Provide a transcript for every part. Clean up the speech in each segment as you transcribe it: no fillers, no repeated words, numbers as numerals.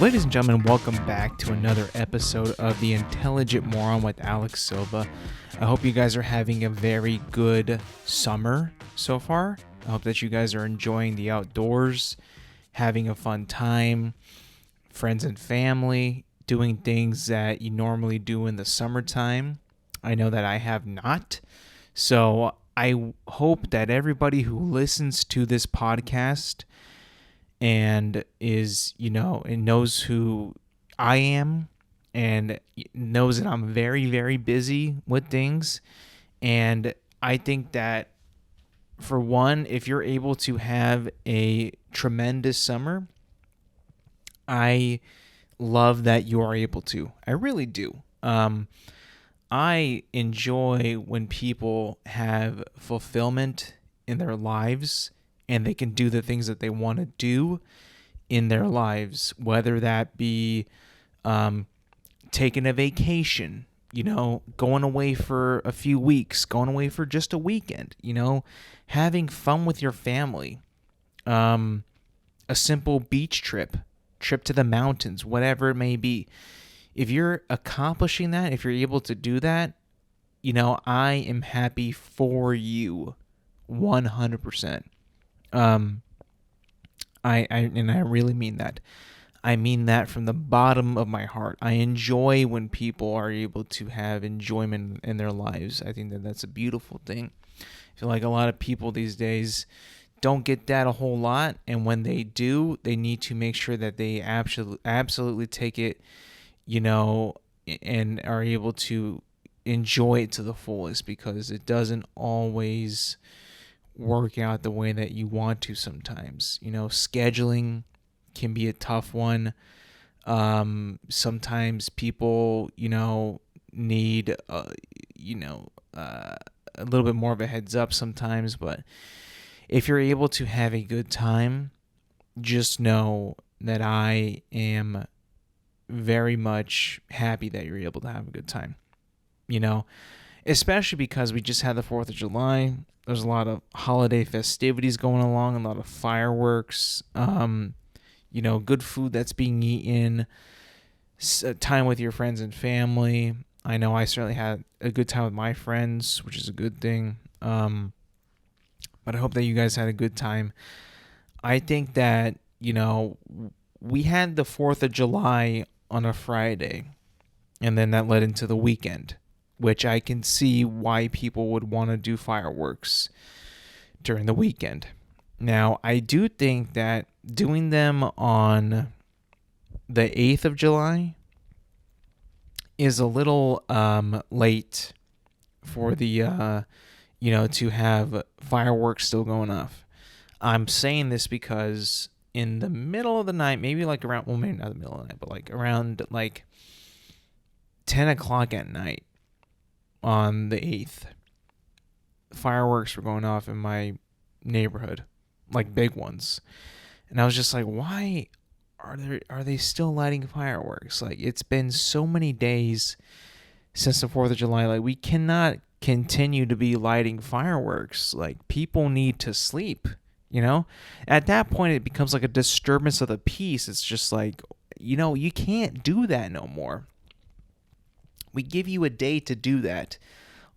Ladies and gentlemen, welcome back to another episode of The Intelligent Moron with Alex Silva. I hope you guys are having a very good summer so far. I hope that you guys are enjoying the outdoors, having a fun time, friends and family, doing things that you normally do in the summertime. I know that I have not. So I hope that everybody who listens to this podcast and and knows who I am and knows that I'm very, very busy with things. And I think that, for one, if you're able to have a tremendous summer, I love that you are able to. I really do. I enjoy when people have fulfillment in their lives and they can do the things that they want to do in their lives, whether that be taking a vacation, going away for a few weeks, going away for just a weekend, having fun with your family, a simple beach trip to the mountains, whatever it may be. If you're accomplishing that, if you're able to do that, I am happy for you 100%. I really mean that. I mean that from the bottom of my heart. I enjoy when people are able to have enjoyment in their lives. I think that that's a beautiful thing. I feel like a lot of people these days don't get that a whole lot, and when they do, they need to make sure that they absolutely take it, and are able to enjoy it to the fullest, because it doesn't always work out the way that you want to sometimes. Scheduling can be a tough one. Sometimes people, need, a little bit more of a heads up sometimes, but if you're able to have a good time, just know that I am very much happy that you're able to have a good time, especially because we just had the 4th of July. There's a lot of holiday festivities going along, a lot of fireworks, good food that's being eaten, time with your friends and family. I know I certainly had a good time with my friends, which is a good thing. But I hope that you guys had a good time. I think that, we had the 4th of July on a Friday, and then that led into the weekend, which I can see why people would want to do fireworks during the weekend. Now, I do think that doing them on the 8th of July is a little late for the, to have fireworks still going off. I'm saying this because in the middle of the night, maybe like around, well, maybe not the middle of the night, but like around like 10 o'clock at night on the 8th, fireworks were going off in my neighborhood, like big ones. And I was just like, why are they still lighting fireworks? Like, it's been so many days since the 4th of July. Like, we cannot continue to be lighting fireworks. Like, people need to sleep, At that point, it becomes like a disturbance of the peace. It's just like, you can't do that no more. We give you a day to do that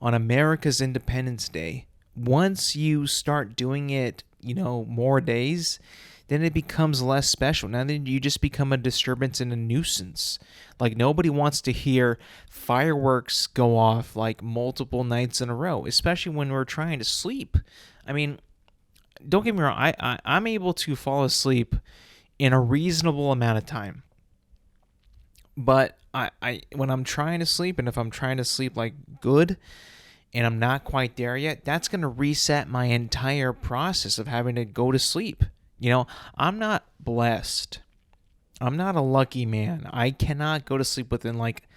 on America's Independence Day. Once you start doing it, more days, then it becomes less special. Now then you just become a disturbance and a nuisance. Like, nobody wants to hear fireworks go off like multiple nights in a row, especially when we're trying to sleep. I mean, don't get me wrong, I'm able to fall asleep in a reasonable amount of time. But I when I'm trying to sleep, and if I'm trying to sleep like good and I'm not quite there yet, that's going to reset my entire process of having to go to sleep. I'm not blessed. I'm not a lucky man. I cannot go to sleep within like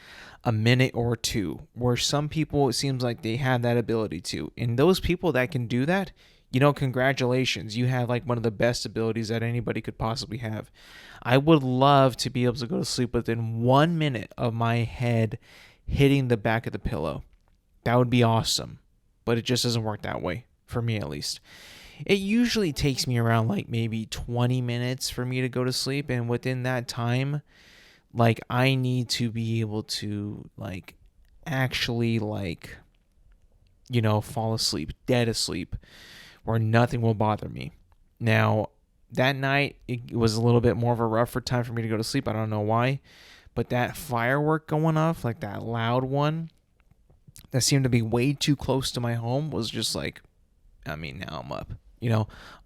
a minute or two, where some people, it seems like they have that ability to. And those people that can do that, congratulations. You have like one of the best abilities that anybody could possibly have. I would love to be able to go to sleep within 1 minute of my head hitting the back of the pillow. That would be awesome. But it just doesn't work that way, for me at least. It usually takes me around like maybe 20 minutes for me to go to sleep, and within that time, like I need to be able to like actually like fall asleep, dead asleep, where nothing will bother me. Now, that night it was a little bit more of a rougher time for me to go to sleep. I don't know why, but that firework going off, like that loud one that seemed to be way too close to my home, was just like, I mean, now I'm up.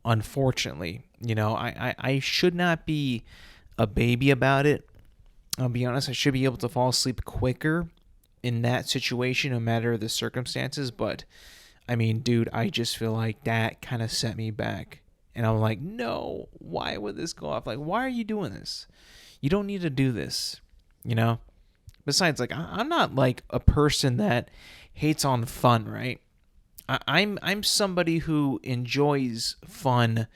Unfortunately, I should not be a baby about it. I'll be honest, I should be able to fall asleep quicker in that situation, no matter the circumstances. But I mean, dude, I just feel like that kind of set me back. And I'm like, no, why would this go off? Like, why are you doing this? You don't need to do this, you know? Besides, like, I'm not like a person that hates on fun, right? I'm somebody who enjoys fun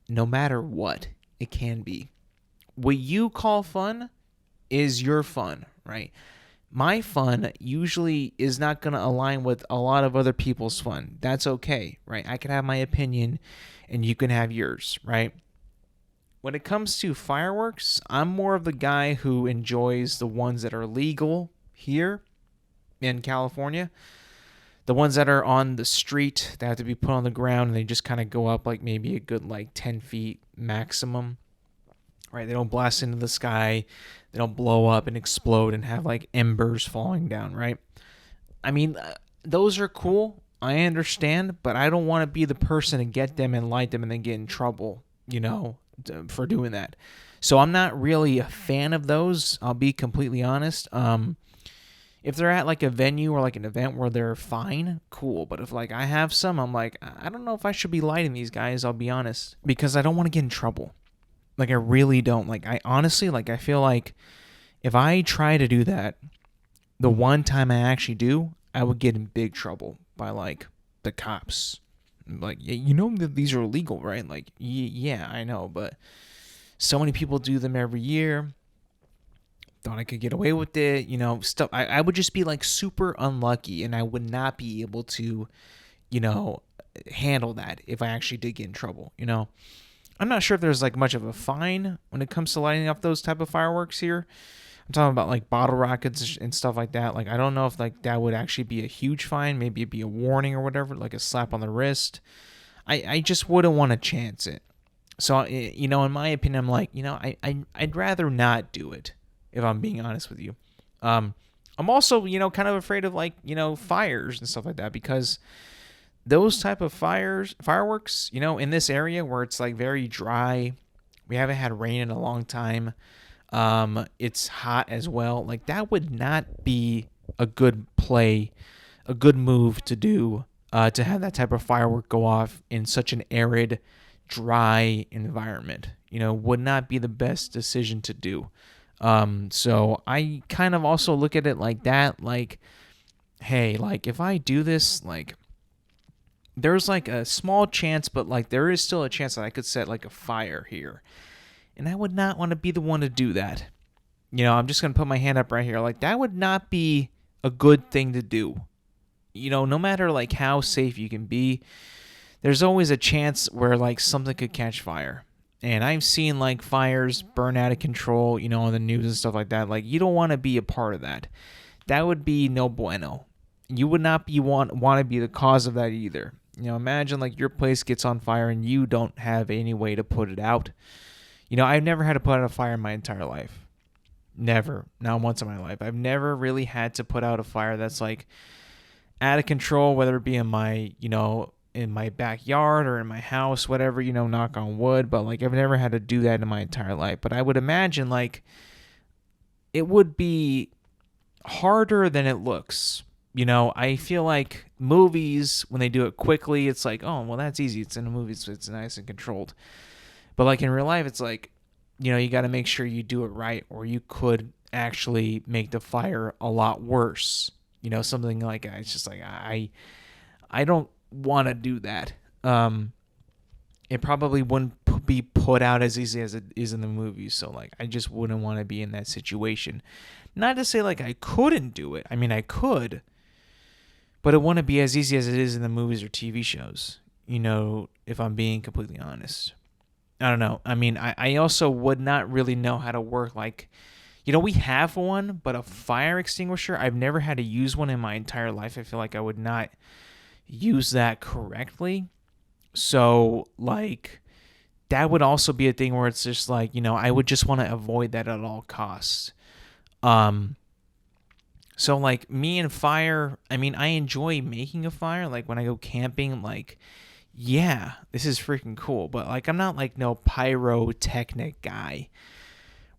no matter what it can be. What you call fun is your fun, right? My fun usually is not going to align with a lot of other people's fun. That's okay, right? I can have my opinion and you can have yours, right? When it comes to fireworks, I'm more of the guy who enjoys the ones that are legal here in California. The ones that are on the street, they have to be put on the ground and they just kind of go up like maybe a good like 10 feet maximum, right? They don't blast into the sky. They don't blow up and explode and have like embers falling down, right? I mean, those are cool. I understand, but I don't want to be the person to get them and light them and then get in trouble, for doing that. So I'm not really a fan of those. I'll be completely honest. If they're at like a venue or like an event where they're fine, cool. But if like I have some, I'm like, I don't know if I should be lighting these guys, I'll be honest, because I don't want to get in trouble. Like I really don't. Like I honestly, like I feel like if I try to do that, the one time I actually do, I would get in big trouble by like the cops. Like, you know that these are illegal, right? Like, yeah, I know, but so many people do them every year. Thought I could get away with it, stuff. I would just be like super unlucky and I would not be able to, handle that if I actually did get in trouble, I'm not sure if there's like much of a fine when it comes to lighting up those type of fireworks here. I'm talking about like bottle rockets and stuff like that. Like, I don't know if like that would actually be a huge fine. Maybe it'd be a warning or whatever, like a slap on the wrist. I just wouldn't want to chance it. So, in my opinion, I'm like, I'd rather not do it, if I'm being honest with you. I'm also, kind of afraid of like, fires and stuff like that, because those type of fireworks, in this area where it's like very dry, we haven't had rain in a long time. It's hot as well. Like that would not be a good play, a good move to do, to have that type of firework go off in such an arid, dry environment. Would not be the best decision to do. So I kind of also look at it like that, like, hey, like if I do this, like there's like a small chance, but like there is still a chance that I could set like a fire here. And I would not want to be the one to do that. I'm just going to put my hand up right here. Like that would not be a good thing to do. No matter like how safe you can be, there's always a chance where like something could catch fire. And I've seen like fires burn out of control, on the news and stuff like that. Like you don't want to be a part of that. That would be no bueno. You would not want to be the cause of that either. Imagine like your place gets on fire and you don't have any way to put it out. I've never had to put out a fire in my entire life. Never. Not once in my life. I've never really had to put out a fire that's like out of control, whether it be in my, in my backyard or in my house, whatever, knock on wood. But like I've never had to do that in my entire life. But I would imagine like it would be harder than it looks. I feel like movies, when they do it quickly, it's like, oh, well, that's easy. It's in a movie, so it's nice and controlled. But like in real life, it's like, you got to make sure you do it right, or you could actually make the fire a lot worse. Something like that. It's just like, I don't want to do that. It probably wouldn't be put out as easy as it is in the movies. So like, I just wouldn't want to be in that situation. Not to say like I couldn't do it. I mean, I could, but it wouldn't be as easy as it is in the movies or TV shows. if I'm being completely honest. I don't know. I mean, I also would not really know how to work, like, we have one, but a fire extinguisher, I've never had to use one in my entire life. I feel like I would not use that correctly. So, like, that would also be a thing where it's just like, I would just want to avoid that at all costs. Um, so like me and fire, I mean, I enjoy making a fire. Like when I go camping, like, yeah, this is freaking cool. But like, I'm not like no pyrotechnic guy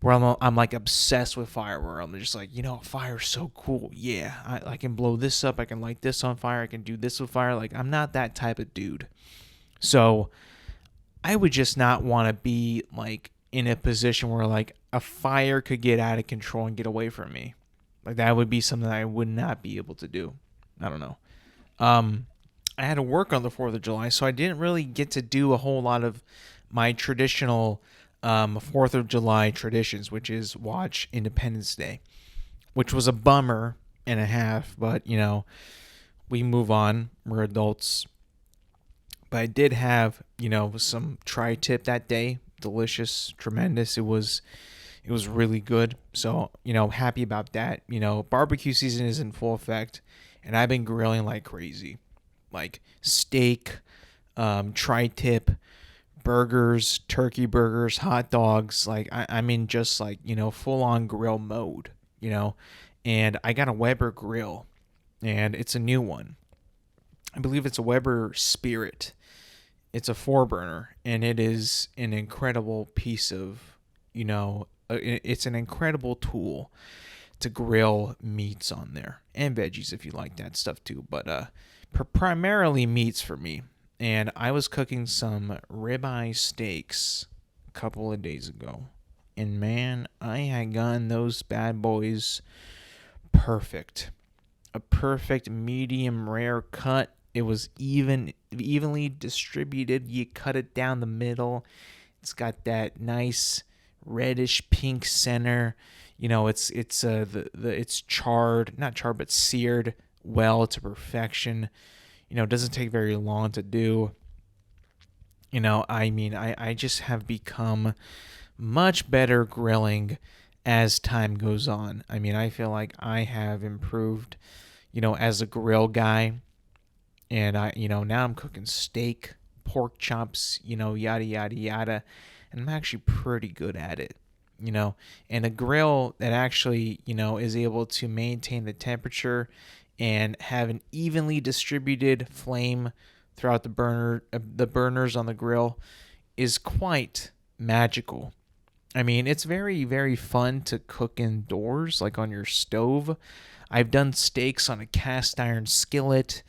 where I'm like obsessed with fire. Where I'm just like, fire's so cool. Yeah, I can blow this up. I can light this on fire. I can do this with fire. Like I'm not that type of dude. So I would just not want to be like in a position where like a fire could get out of control and get away from me. Like that would be something I would not be able to do. I don't know. Um, I had to work on the 4th of July, so I didn't really get to do a whole lot of my traditional 4th of July traditions, which is watch Independence Day, which was a bummer and a half, but we move on. We're adults. But I did have, some tri-tip that day. Delicious, tremendous. It was really good. So, happy about that. Barbecue season is in full effect, and I've been grilling like crazy. Like steak, tri-tip, burgers, turkey burgers, hot dogs. Like I'm in just like, full on grill mode. And I got a Weber grill, and it's a new one. I believe it's a Weber Spirit. It's a 4-burner, and it is an incredible piece of, it's an incredible tool to grill meats on there, and veggies if you like that stuff too. But primarily meats for me. And I was cooking some ribeye steaks a couple of days ago, and man, I had gotten those bad boys perfect. A perfect medium rare cut. It was evenly distributed. You cut it down the middle. It's got that nice reddish pink center. It's charred, not charred, but seared well to perfection. It doesn't take very long to do. I just have become much better grilling as time goes on. I mean, I feel like I have improved, as a grill guy. And now I'm cooking steak, pork chops, yada, yada, yada. And I'm actually pretty good at it, and a grill that actually, is able to maintain the temperature and have an evenly distributed flame throughout the burners on the grill is quite magical. I mean, it's very, very fun to cook indoors, like on your stove. I've done steaks on a cast iron skillet.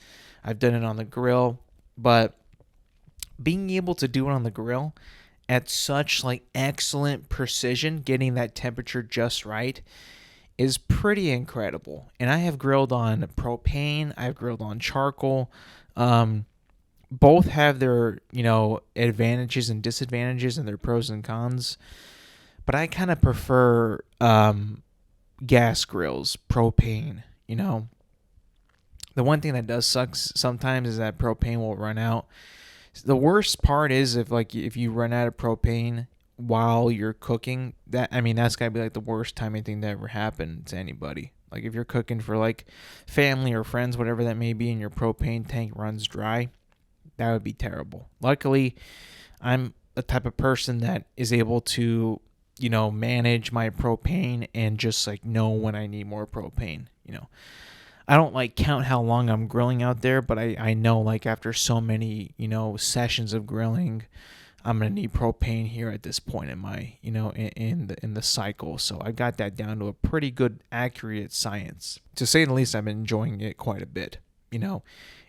I've done it on the grill, but being able to do it on the grill at such like excellent precision, getting that temperature just right, is pretty incredible. And I have grilled on propane, I've grilled on charcoal. Both have their, advantages and disadvantages and their pros and cons. But I kind of prefer gas grills, propane, The one thing that does suck sometimes is that propane will run out. The worst part is if you run out of propane while you're cooking, that's gotta be like the worst timing thing that ever happened to anybody. Like if you're cooking for like family or friends, whatever that may be, and your propane tank runs dry, that would be terrible. Luckily, I'm a type of person that is able to, manage my propane and just like know when I need more propane. I don't like count how long I'm grilling out there, but I know like after so many, sessions of grilling, I'm gonna need propane here at this point in my, in the cycle. So I got that down to a pretty good, accurate science. To say the least, I've been enjoying it quite a bit.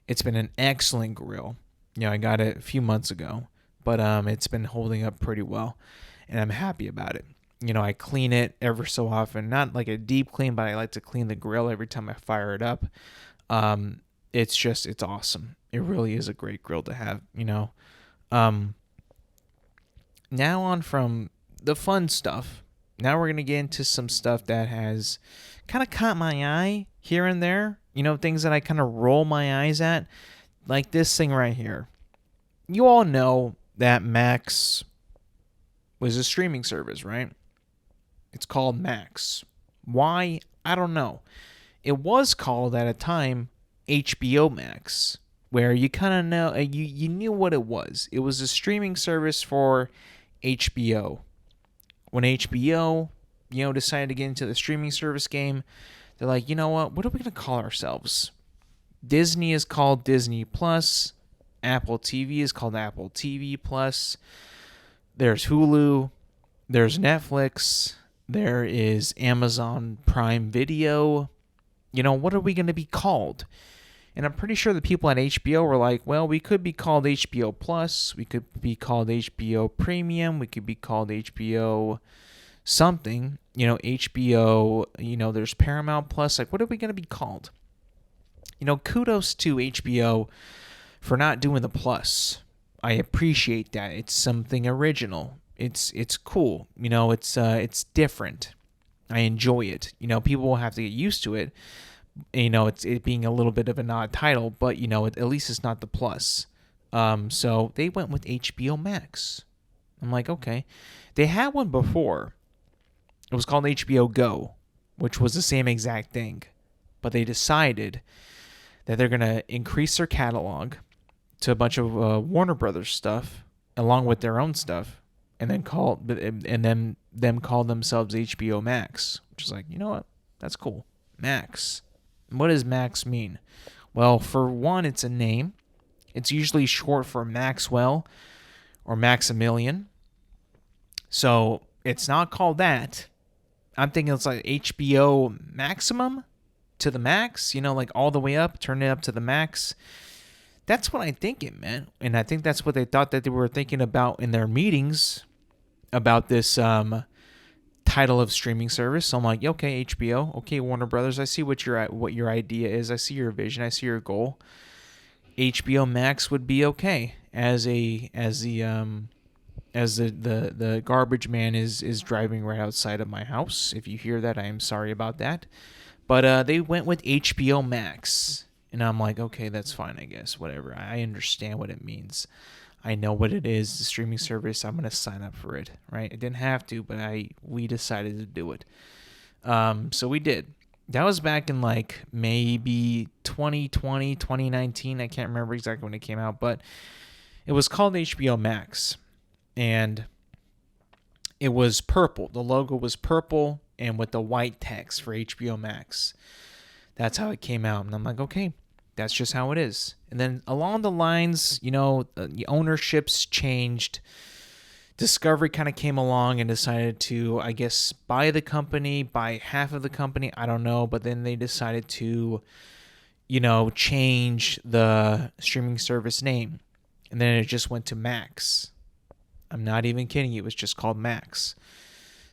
It's been an excellent grill. I got it a few months ago, but it's been holding up pretty well, and I'm happy about it. I clean it ever so often, not like a deep clean, but I like to clean the grill every time I fire it up. It's awesome. It really is a great grill to have, Now on from the fun stuff. Now we're going to get into some stuff that has kind of caught my eye here and there. Things that I kind of roll my eyes at, like this thing right here. you all know that Max was a streaming service, right? It's called Max. Why? I don't know. It was called at a time HBO Max, where you kind of know you knew what it was. It was a streaming service for HBO. When HBO, decided to get into the streaming service game, they're like, you know what are we gonna call ourselves? Disney is called Disney Plus. Apple TV is called Apple TV Plus. There's Hulu. There's Netflix. There is Amazon Prime Video. What are we going to be called? And I'm pretty sure the people at HBO were like, well, we could be called HBO Plus. We could be called HBO Premium. We could be called HBO something. HBO, there's Paramount Plus. Like, what are we going to be called? Kudos to HBO for not doing the plus. I appreciate that. It's something original. It's cool. It's different. I enjoy it. People will have to get used to it. It's it being a little bit of an odd title, but at least it's not the plus. So they went with HBO Max. I'm like, okay. They had one before. It was called HBO Go, which was the same exact thing, but they decided that they're gonna increase their catalog to a bunch of Warner Brothers stuff, along with their own stuff, and then call themselves HBO Max, which is like, you know what? That's cool. Max. What does Max mean? Well, for one, it's a name. It's usually short for Maxwell or Maximilian. So it's not called that. I'm thinking it's like HBO Maximum to the max, like all the way up, turn it up to the max. That's what I think it meant. And I think that's what they thought that they were thinking about in their meetings about this title of streaming service. So I'm like, okay, HBO, okay, Warner Brothers, I see what your idea is. I see your vision. I see your goal. HBO Max would be okay as the garbage man is driving right outside of my house. If you hear that, I am sorry about that. But they went with HBO Max. And I'm like, okay, that's fine, I guess. Whatever. I understand what it means. I know what it is, the streaming service. I'm going to sign up for it, right? I didn't have to, but we decided to do it. So we did. That was back in like maybe 2020, 2019. I can't remember exactly when it came out, but it was called HBO Max. And it was purple. The logo was purple and with the white text for HBO Max. That's how it came out. And I'm like, okay, that's just how it is. And then along the lines, the ownerships changed. Discovery kind of came along and decided to, I guess, buy the company, buy half of the company. I don't know. But then they decided to, change the streaming service name. And then it just went to Max. I'm not even kidding you. It was just called Max.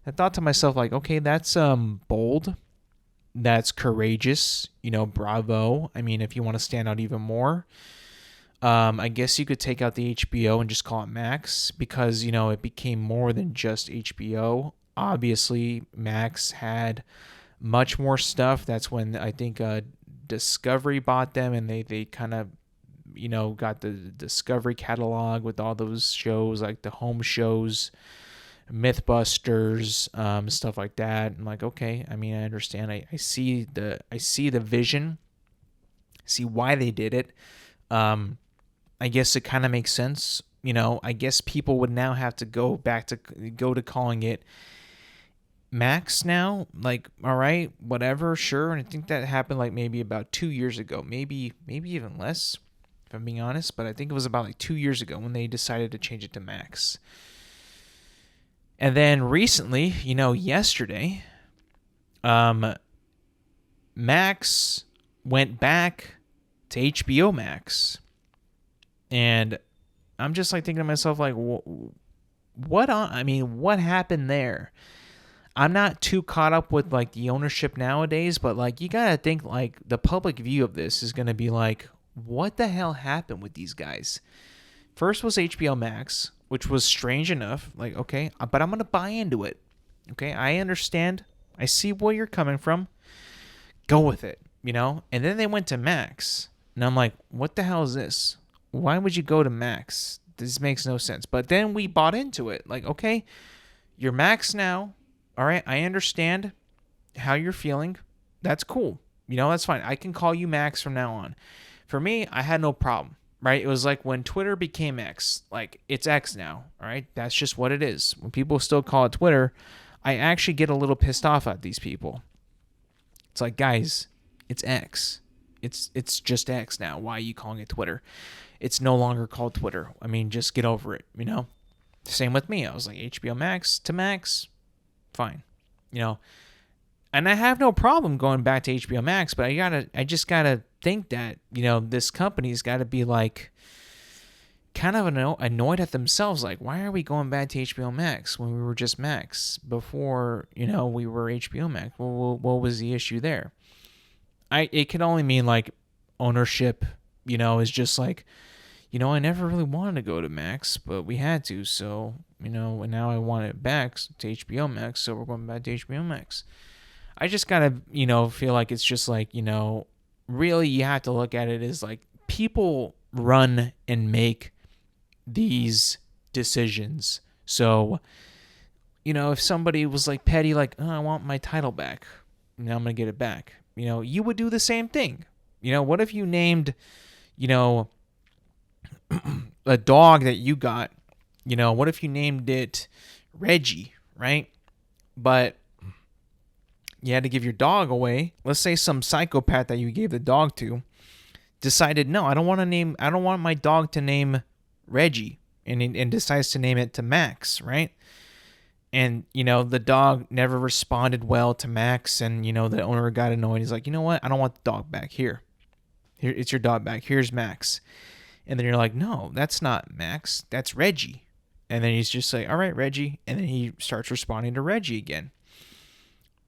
I thought to myself, like, okay, that's bold. That's courageous, bravo. I mean, if you want to stand out even more, I guess you could take out the HBO and just call it Max because, it became more than just HBO. Obviously, Max had much more stuff. That's when I think Discovery bought them and they kind of, got the Discovery catalog with all those shows like the home shows, Mythbusters, stuff like that. I'm like, okay, I mean, I understand. I see the vision, see why they did it. I guess it kind of makes sense. I guess people would now have to go to calling it Max now. Like, all right, whatever, sure. And I think that happened like maybe about 2 years ago, maybe even less, if I'm being honest. But I think it was about like 2 years ago when they decided to change it to Max. And then recently, yesterday, Max went back to HBO Max. And I'm just like thinking to myself, like, what happened there? I'm not too caught up with like the ownership nowadays, but like you got to think like the public view of this is going to be like, what the hell happened with these guys? First was HBO Max, which was strange enough. Like, okay, but I'm going to buy into it. Okay, I understand. I see where you're coming from. Go with it, And then they went to Max. And I'm like, what the hell is this? Why would you go to Max? This makes no sense. But then we bought into it. Like, okay, you're Max now. All right, I understand how you're feeling. That's cool. That's fine. I can call you Max from now on. For me, I had no problem, right? It was like when Twitter became X. Like, it's X now, all right? That's just what it is. When people still call it Twitter, I actually get a little pissed off at these people. It's like, guys, it's X. It's just X now. Why are you calling it Twitter? It's no longer called Twitter. I mean, just get over it, Same with me. I was like, HBO Max to Max, fine. And I have no problem going back to HBO Max, but I just gotta think that, this company's gotta be like kind of annoyed at themselves. Like, why are we going back to HBO Max when we were just Max before, we were HBO Max? Well, what was the issue there? It can only mean like ownership, is just like, I never really wanted to go to Max, but we had to. So, and now I want it back to HBO Max. So we're going back to HBO Max. I just gotta, feel like it's just like, really you have to look at it as like people run and make these decisions. So, if somebody was like petty, like, oh, I want my title back, now I'm gonna get it back. You would do the same thing. What if you named, a dog that you got, what if you named it Reggie, right? But you had to give your dog away. Let's say some psychopath that you gave the dog to decided, no, I don't want my dog to name Reggie, and decides to name it to Max, right? And, the dog never responded well to Max, and, the owner got annoyed. He's like, you know what? I don't want the dog back. Here, it's your dog back. Here's Max. And then you're like, no, that's not Max. That's Reggie. And then he's just like, all right, Reggie. And then he starts responding to Reggie again.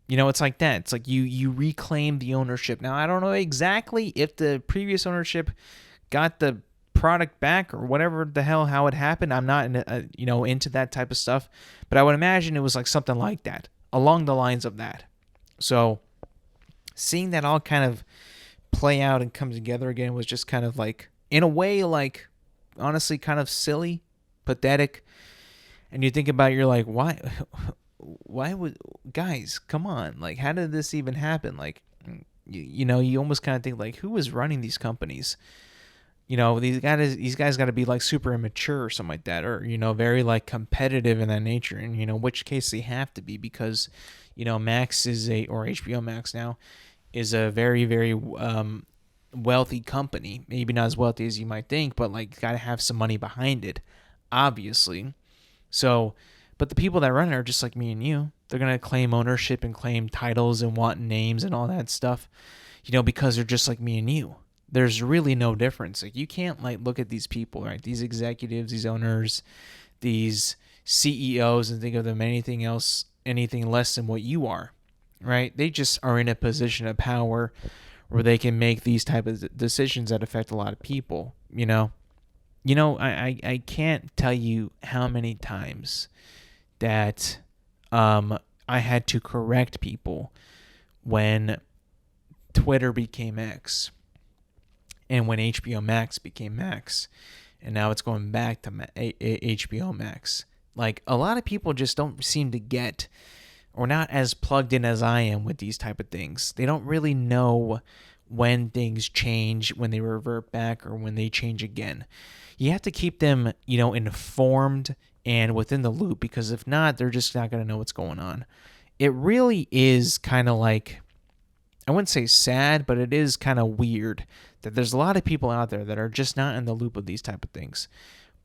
It's like that. It's like you reclaim the ownership. Now, I don't know exactly if the previous ownership got the product back or whatever the hell, how it happened. I'm not into that type of stuff, but I would imagine it was like something like that, along the lines of that. So seeing that all kind of play out and come together again was just kind of like, in a way, like, honestly, kind of silly, pathetic. And you think about it, you're like, why would, guys, come on, like, how did this even happen? Like, you almost kind of think like, who is running these companies? These guys got to be like super immature or something like that, or, very like competitive in that nature. And, which case they have to be, because, Max or HBO Max now is a very, very wealthy company. Maybe not as wealthy as you might think, but like got to have some money behind it, obviously. So, but the people that run it are just like me and you. They're going to claim ownership and claim titles and want names and all that stuff, because they're just like me and you. There's really no difference. Like, you can't like look at these people, right? These executives, these owners, these CEOs, and think of them anything less than what you are, right? They just are in a position of power where they can make these type of decisions that affect a lot of people, I can't tell you how many times that I had to correct people when Twitter became X, and when HBO Max became Max, and now it's going back to HBO Max. Like, a lot of people just don't seem to get, or not as plugged in as I am with these type of things. They don't really know when things change, when they revert back, or when they change again. You have to keep them, informed and within the loop, because if not, they're just not going to know what's going on. It really is kind of like, I wouldn't say sad, but it is kind of weird that there's a lot of people out there that are just not in the loop of these type of things.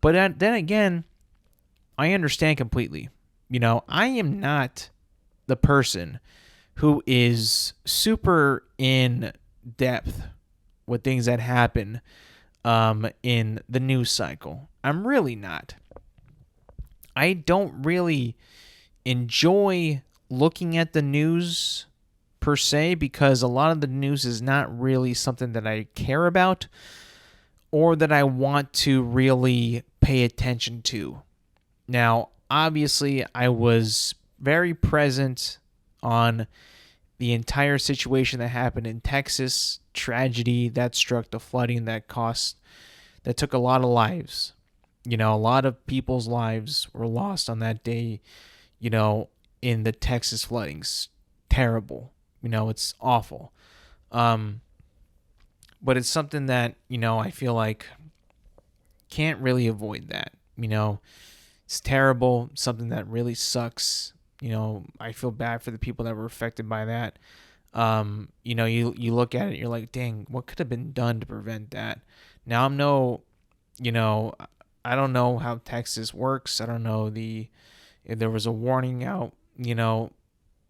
But then again, I understand completely. I am not the person who is super in depth with things that happen in the news cycle. I'm really not. I don't really enjoy looking at the news per se, because a lot of the news is not really something that I care about or that I want to really pay attention to. Now, obviously, I was very present on the entire situation that happened in Texas, tragedy that struck, the flooding that took a lot of lives. A lot of people's lives were lost on that day, you know, in the Texas floodings. Terrible. It's awful. Um, but it's something that, I feel like can't really avoid that. It's terrible, something that really sucks. I feel bad for the people that were affected by that. You look at it, you're like, dang, what could have been done to prevent that? Now I'm no, you know, I don't know how Texas works. I don't know if there was a warning out,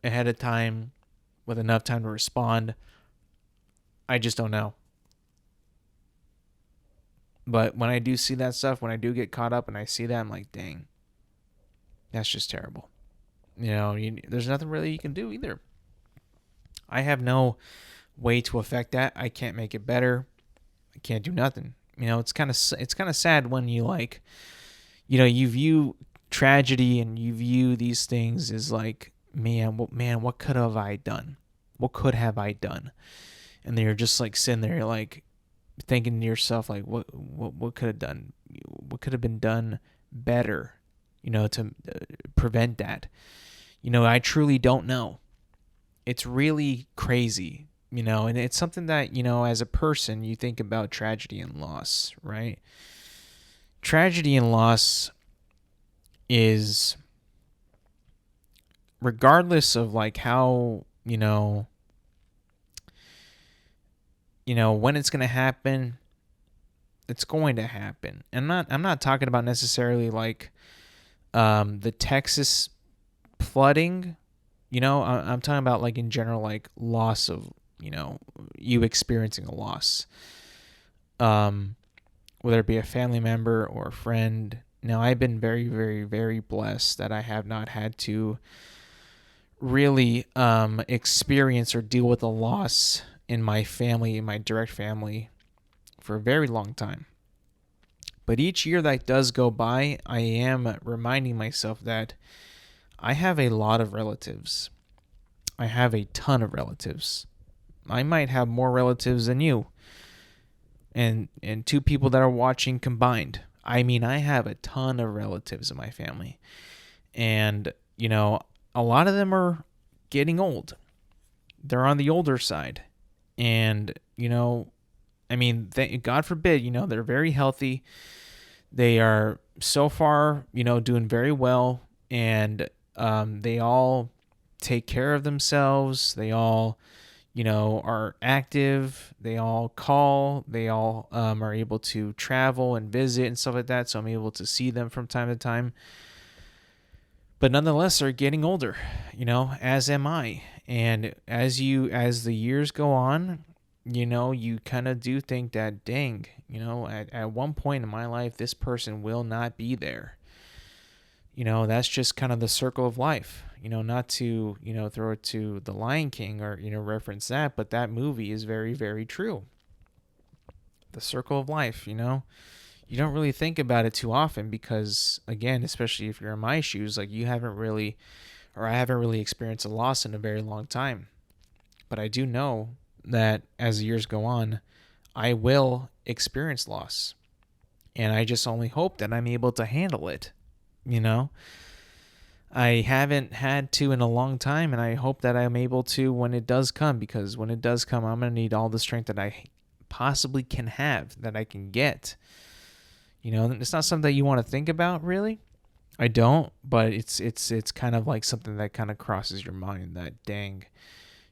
ahead of time with enough time to respond. I just don't know. But when I do see that stuff, when I do get caught up and I see that, I'm like, dang, that's just terrible. There's nothing really you can do either. I have no way to affect that. I can't make it better. I can't do nothing. It's kind of sad when you like, you view tragedy and you view these things as like, what could have I done? What could have I done? And then you're just like sitting there, you're like thinking to yourself, like, what could have done? What could have been done better? To prevent that. I truly don't know. It's really crazy, and it's something that, as a person, you think about tragedy and loss, right? Tragedy and loss is, regardless of like how, when it's going to happen, it's going to happen. And I'm not talking about necessarily like the Texas flooding. I'm talking about like in general, like loss of, you experiencing a loss, whether it be a family member or a friend. Now, I've been very, very, very blessed that I have not had to really experience or deal with a loss in my family, in my direct family, for a very long time. But each year that does go by, I am reminding myself that I have a lot of relatives. I have a ton of relatives. I might have more relatives than you. And two people that are watching combined. I mean, I have a ton of relatives in my family. And, a lot of them are getting old. They're on the older side. And, God forbid, they're very healthy. They are so far, doing very well. And they all take care of themselves. They all, are active. They all call. They all are able to travel and visit and stuff like that. So I'm able to see them from time to time. But nonetheless, they're getting older, as am I. And as the years go on, you kind of do think that, dang, at one point in my life, this person will not be there. That's just kind of the circle of life. Not to, throw it to The Lion King or, reference that, but that movie is very, very true. The circle of life, You don't really think about it too often because, again, especially if you're in my shoes, like I haven't really experienced a loss in a very long time. But I do know that as the years go on, I will experience loss. And I just only hope that I'm able to handle it. I haven't had to in a long time, and I hope that I'm able to when it does come, because when it does come, I'm going to need all the strength that I possibly can have, that I can get. It's not something that you want to think about, really. I don't, but it's kind of like something that kind of crosses your mind that, dang,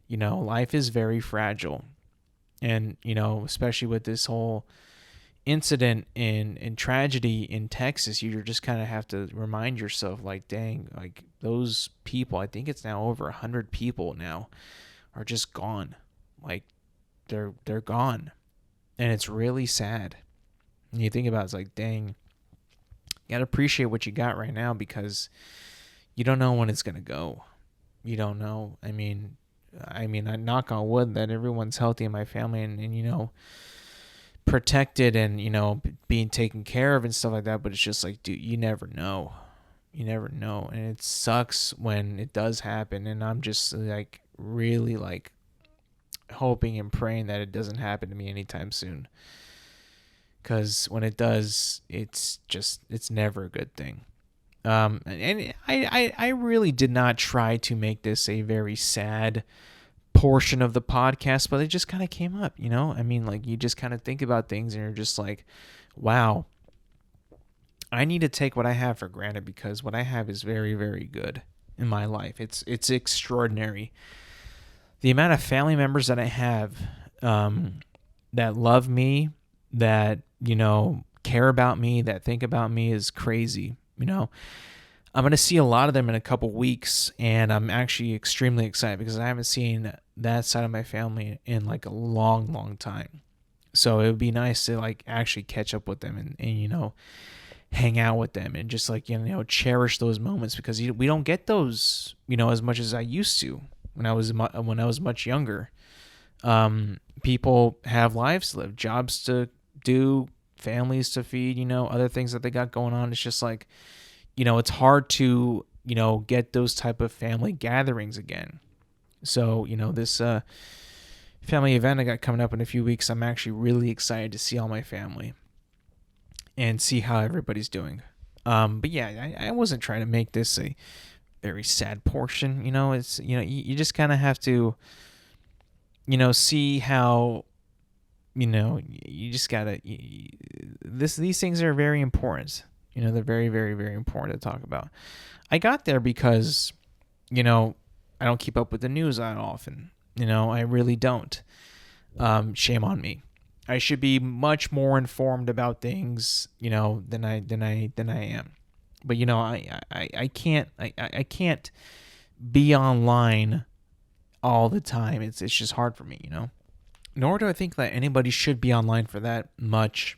life is very fragile. And, especially with this whole incident in tragedy in Texas, you just kind of have to remind yourself, like, dang, like those people, I think it's now over 100 people now, are just gone. Like they're gone. And it's really sad. And you think about it, it's like, dang, you gotta appreciate what you got right now, because you don't know when it's gonna go. You don't know. I mean, I knock on wood that everyone's healthy in my family and protected and, being taken care of and stuff like that. But it's just like, dude, you never know. You never know. And it sucks when it does happen. And I'm just like really like hoping and praying that it doesn't happen to me anytime soon. because when it does, it's never a good thing. And I really did not try to make this a very sad portion of the podcast, but it just kind of came up, I mean, like, you just kind of think about things and you're just like, wow, I need to take what I have for granted, because what I have is very, very good in my life. It's extraordinary. The amount of family members that I have, that love me, that, care about me, that think about me, is crazy. I'm going to see a lot of them in a couple weeks, and I'm actually extremely excited because I haven't seen that side of my family in like a long, long time. So it would be nice to like actually catch up with them and hang out with them and just like, cherish those moments, because we don't get those, as much as I used to when I was much younger. People have lives to live, jobs to do, families to feed, other things that they got going on. It's just like, it's hard to, get those type of family gatherings again. So, this family event I got coming up in a few weeks, I'm actually really excited to see all my family and see how everybody's doing. But yeah, I wasn't trying to make this a very sad portion. It's, you just kind of have to, see how, you just gotta, these things are very important. They're very, very, very important to talk about. I got there because, I don't keep up with the news that often. I really don't. Shame on me. I should be much more informed about things, than I am. But I can't be online all the time. It's just hard for me, Nor do I think that anybody should be online for that much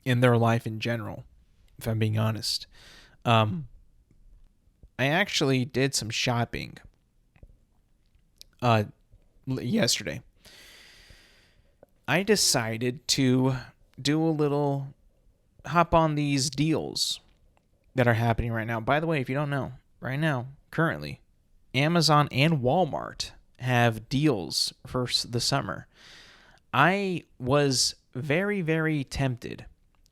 in their life in general, if I'm being honest. I actually did some shopping yesterday. I decided to do a little hop on these deals that are happening right now. By the way, if you don't know, right now, currently, Amazon and Walmart have deals for the summer. I was very, very tempted,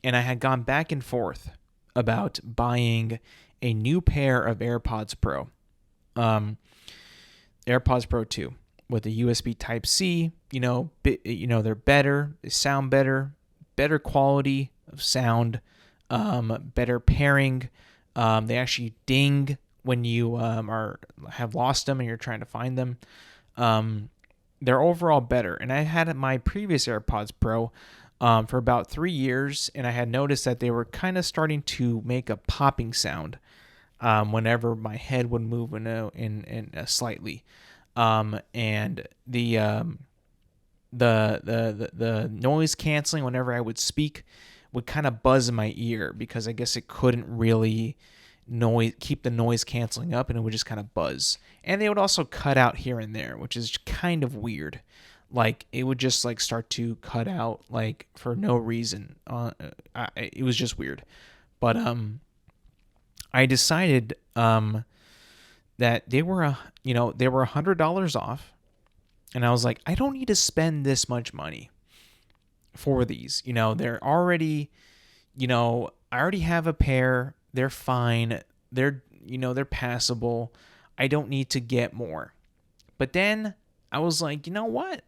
and I had gone back and forth about buying a new pair of AirPods Pro. AirPods Pro 2 with a USB Type-C. They're better. They sound better. Better quality of sound. Better pairing. They actually ding when you have lost them and you're trying to find them. They're overall better. And I had my previous AirPods Pro for about 3 years, and I had noticed that they were kind of starting to make a popping sound whenever my head would move in slightly. And the noise canceling whenever I would speak would kind of buzz in my ear, because I guess it couldn't really keep the noise canceling up, and it would just kind of buzz. And they would also cut out here and there, which is kind of weird. Like, it would just like start to cut out like for no reason. It was just weird. But I decided that they were $100 off, and I was like, I don't need to spend this much money for these. They're already, I already have a pair. They're fine. They're passable. I don't need to get more. But then I was like, you know what?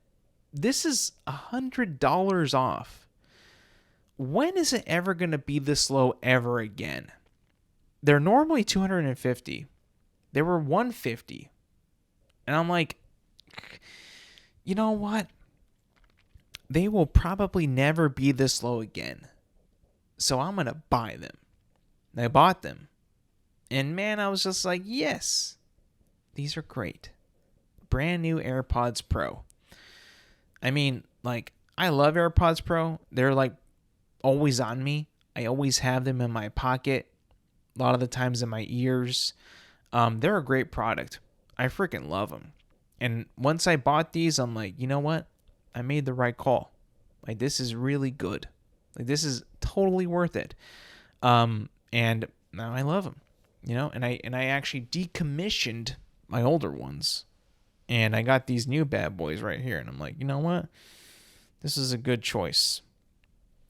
This is $100 off. When is it ever going to be this low ever again? They're normally $250. They were $150. And I'm like, you know what? They will probably never be this low again. So I'm going to buy them. And I bought them. And man, I was just like, yes, these are great. Brand new AirPods Pro. I mean, like, I love AirPods Pro. They're like always on me. I always have them in my pocket. A lot of the times in my ears. They're a great product. I freaking love them. And once I bought these, I'm like, you know what? I made the right call. Like, this is really good. Like, this is totally worth it. And now I love them. And I actually decommissioned my older ones. And I got these new bad boys right here. And I'm like, you know what? This is a good choice.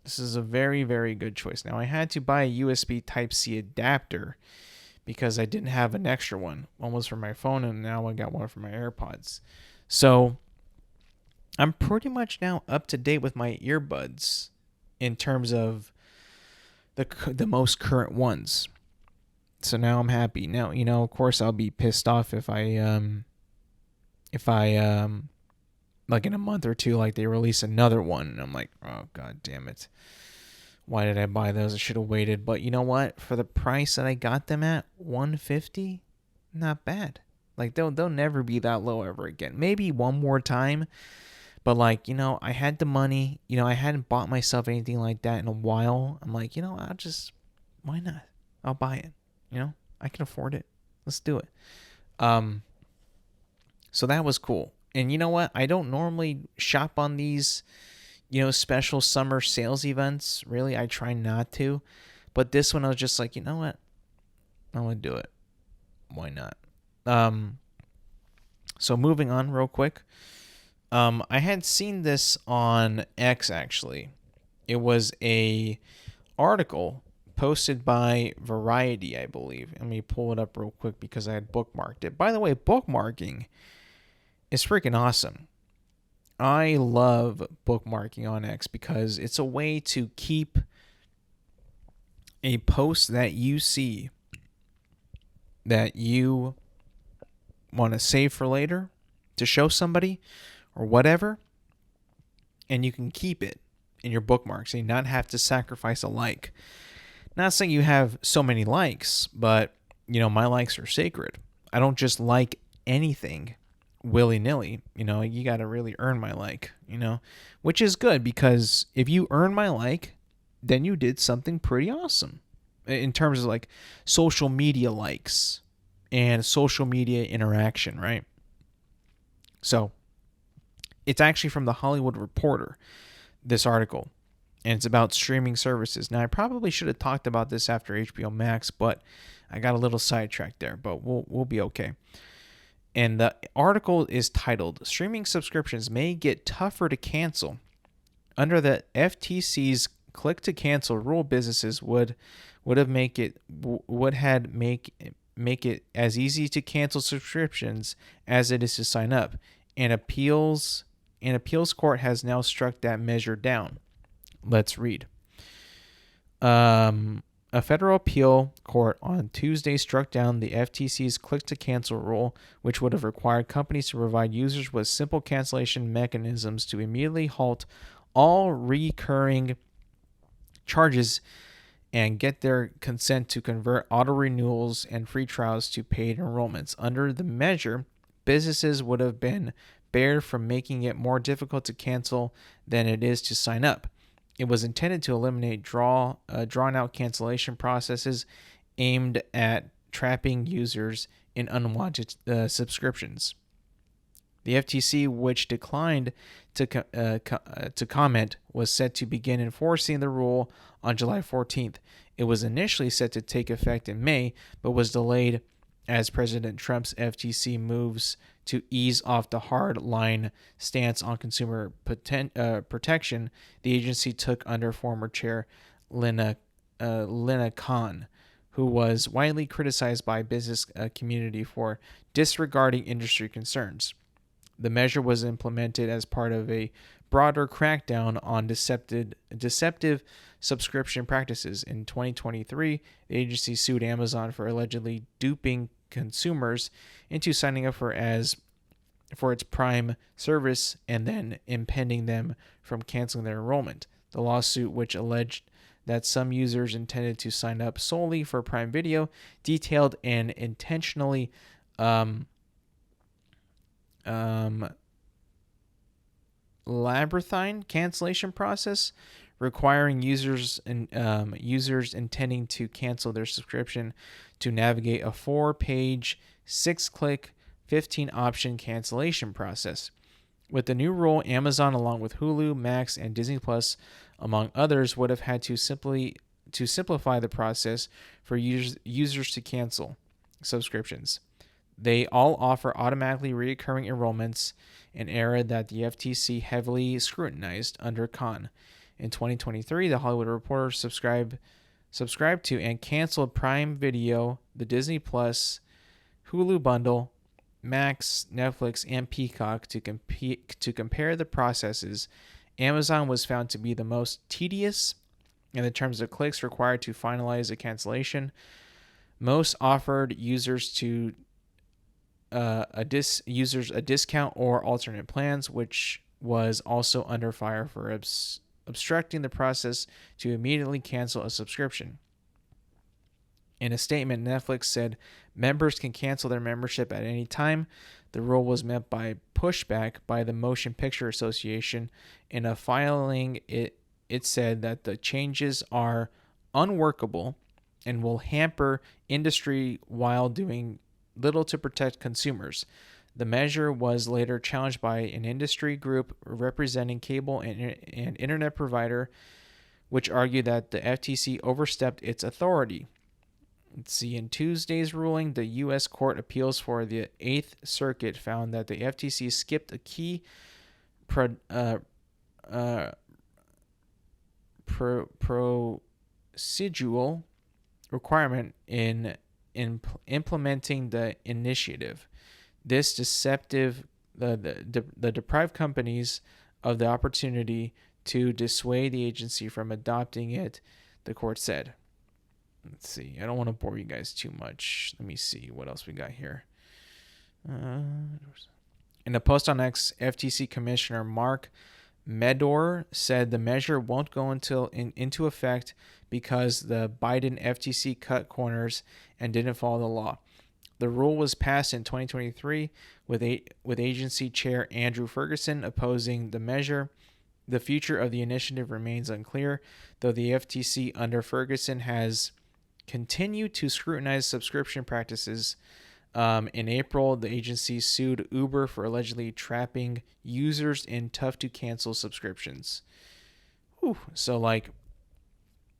This is a very, very good choice. Now, I had to buy a USB Type-C adapter because I didn't have an extra one. One was for my phone, and now I got one for my AirPods. So I'm pretty much now up to date with my earbuds in terms of the most current ones. So now I'm happy. Now, of course I'll be pissed off if I like in a month or two, like they release another one and I'm like, "Oh god damn it. Why did I buy those? I should have waited." But you know what? For the price that I got them at, $150, not bad. Like they'll never be that low ever again. Maybe one more time, but like, I had the money. I hadn't bought myself anything like that in a while. I'm like, why not? I'll buy it. I can afford it. Let's do it. So that was cool. And you know what? I don't normally shop on these, special summer sales events. Really, I try not to. But this one, I was just like, you know what? I'm going to do it. Why not? So moving on real quick. I had seen this on X, actually. It was a article posted by Variety, I believe. Let me pull it up real quick because I had bookmarked it. By the way, bookmarking is freaking awesome. I love bookmarking on X because it's a way to keep a post that you see that you want to save for later to show somebody or whatever, and you can keep it in your bookmarks and not have to sacrifice a like. Not saying you have so many likes, but my likes are sacred. I don't just like anything willy-nilly. You got to really earn my like, which is good because if you earn my like, then you did something pretty awesome in terms of like social media likes and social media interaction, right? So it's actually from the Hollywood Reporter, this article, and it's about streaming services. Now, I probably should have talked about this after HBO Max, but I got a little sidetracked there, but we'll be okay. And the article is titled, "Streaming Subscriptions May Get Tougher to Cancel." Under the FTC's click-to-cancel rule, businesses would make it as easy to cancel subscriptions as it is to sign up. An appeals court has now struck that measure down. Let's read. A federal appeal court on Tuesday struck down the FTC's click-to-cancel rule, which would have required companies to provide users with simple cancellation mechanisms to immediately halt all recurring charges and get their consent to convert auto-renewals and free trials to paid enrollments. Under the measure, businesses would have been barred from making it more difficult to cancel than it is to sign up. It was intended to eliminate drawn-out cancellation processes aimed at trapping users in unwanted subscriptions. The FTC, which declined to comment, was set to begin enforcing the rule on July 14th. It was initially set to take effect in May, but was delayed as President Trump's FTC moves to ease off the hard-line stance on consumer protection the agency took under former chair Lina Khan, who was widely criticized by business community for disregarding industry concerns. The measure was implemented as part of a broader crackdown on deceptive subscription practices. In 2023, the agency sued Amazon for allegedly duping consumers into signing up for its Prime service and then impeding them from canceling their enrollment. The lawsuit, which alleged that some users intended to sign up solely for Prime Video, detailed an intentionally labyrinthine cancellation process, requiring users intending to cancel their subscription to navigate a 4-page, 6-click, 15-option cancellation process. With the new rule, Amazon, along with Hulu, Max, and Disney Plus, among others, would have had to simplify the process for users to cancel subscriptions. They all offer automatically recurring enrollments, an area that the FTC heavily scrutinized under Khan. In 2023, The Hollywood Reporter subscribed to and canceled Prime Video, the Disney Plus, Hulu bundle, Max, Netflix, and Peacock to compare the processes. Amazon was found to be the most tedious in the terms of clicks required to finalize a cancellation. Most offered users a discount or alternate plans, which was also under fire for obstructing the process to immediately cancel a subscription. In a statement, Netflix said members can cancel their membership at any time. The rule was met by pushback by the Motion Picture Association. In a filing, it said that the changes are unworkable and will hamper industry while doing little to protect consumers. The measure was later challenged by an industry group representing cable and internet provider, which argued that the FTC overstepped its authority. Let's see, in Tuesday's ruling, the U.S. Court of Appeals for the Eighth Circuit found that the FTC skipped a key procedural requirement in implementing the initiative. This deprived companies of the opportunity to dissuade the agency from adopting it, the court said. Let's see. I don't want to bore you guys too much. Let me see what else we got here. In a post on X, FTC Commissioner Mark Meador said the measure won't go into effect because the Biden FTC cut corners and didn't follow the law. The rule was passed in 2023 with agency chair Andrew Ferguson opposing the measure. The future of the initiative remains unclear, though the FTC under Ferguson has continued to scrutinize subscription practices. In April, the agency sued Uber for allegedly trapping users in tough-to-cancel subscriptions. So,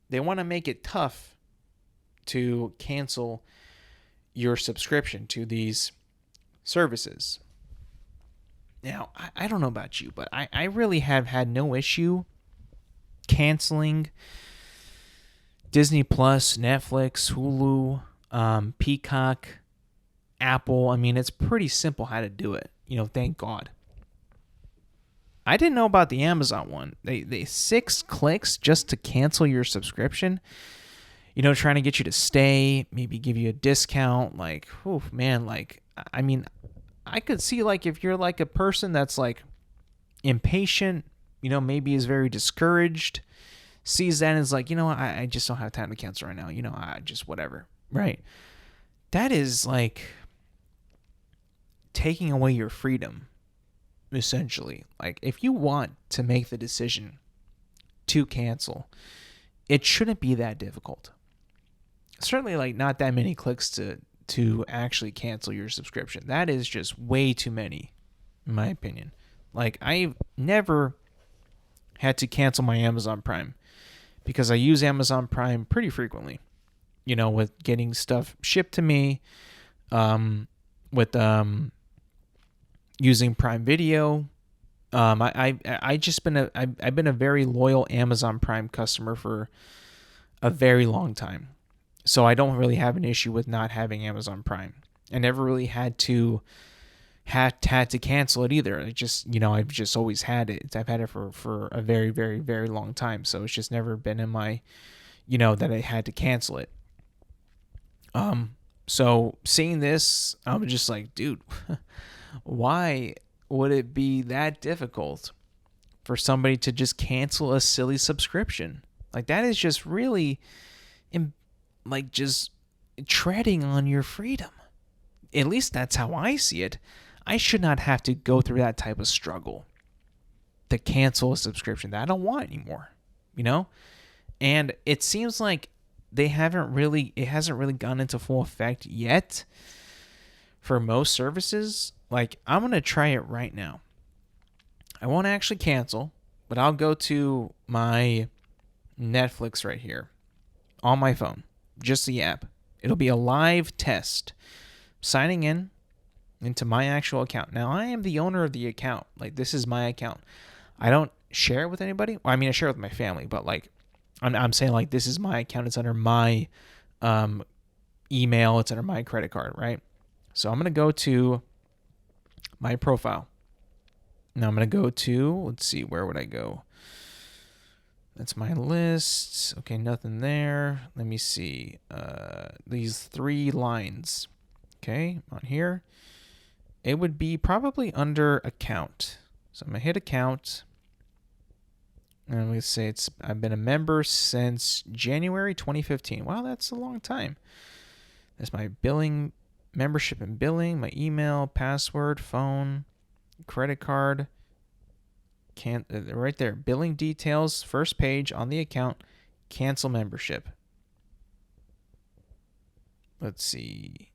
they want to make it tough to cancel your subscription to these services. Now, I don't know about you, but I really have had no issue canceling Disney Plus, Netflix, Hulu, Peacock, Apple. I mean, it's pretty simple how to do it. Thank God. I didn't know about the Amazon one. They 6 clicks just to cancel your subscription. Trying to get you to stay, maybe give you a discount. I could see if you're a person that's impatient, maybe is very discouraged, sees that and is I just don't have time to cancel right now. I just whatever. Right. That is taking away your freedom, essentially. If you want to make the decision to cancel, it shouldn't be that difficult. Certainly not that many clicks to actually cancel your subscription. That is just way too many, in my opinion. I've never had to cancel my Amazon Prime because I use Amazon Prime pretty frequently, with getting stuff shipped to me, with using Prime Video. I've been a very loyal Amazon Prime customer for a very long time. So I don't really have an issue with not having Amazon Prime. I never really had to cancel it either. I've just always had it. I've had it for a very, very, very long time. So it's just never been in my, that I had to cancel it. So seeing this, I'm just dude, why would it be that difficult for somebody to just cancel a silly subscription? That is just really just treading on your freedom. At least that's how I see it. I should not have to go through that type of struggle to cancel a subscription that I don't want anymore, And it seems like it hasn't really gone into full effect yet for most services. I'm going to try it right now. I won't actually cancel, but I'll go to my Netflix right here on my phone. Just the app. It'll be a live test. Signing into my actual account. Now, I am the owner of the account. This is my account. I don't share it with anybody. Well, I mean, I share it with my family, but like, I'm saying like this is my account. It's under my email. It's under my credit card, right? So I'm gonna go to my profile. Now I'm gonna go to, let's see, where would I go? That's my list. Okay, nothing there. Let me see. These 3 lines. Okay, on here. It would be probably under account. So I'm gonna hit account. And I'm gonna say I've been a member since January 2015. Wow, that's a long time. That's my billing, membership and billing, my email, password, phone, credit card. Right there, billing details, first page on the account, cancel membership. Let's see.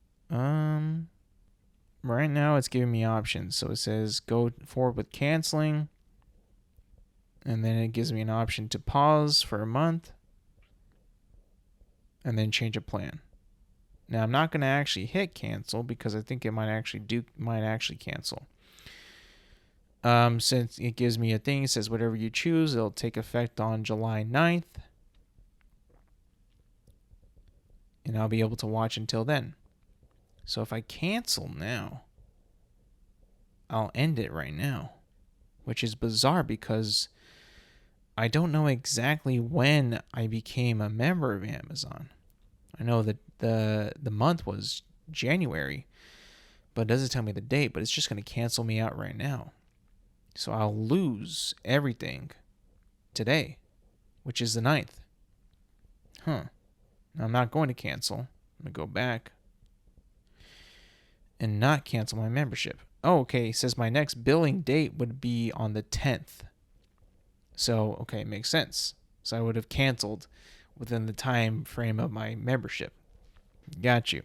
Right now it's giving me options. So it says go forward with canceling. And then it gives me an option to pause for a month. And then change a plan. Now I'm not going to actually hit cancel because I think it might actually cancel. Since it gives me a thing, it says whatever you choose, it'll take effect on July 9th. And I'll be able to watch until then. So if I cancel now, I'll end it right now, which is bizarre because I don't know exactly when I became a member of Amazon. I know that the month was January, but it doesn't tell me the date, but it's just going to cancel me out right now. So I'll lose everything today, which is the 9th. Now I'm not going to cancel. I'm going to go back and not cancel my membership. Oh, okay. It says my next billing date would be on the 10th. So, okay, makes sense. So I would have canceled within the time frame of my membership. Got you.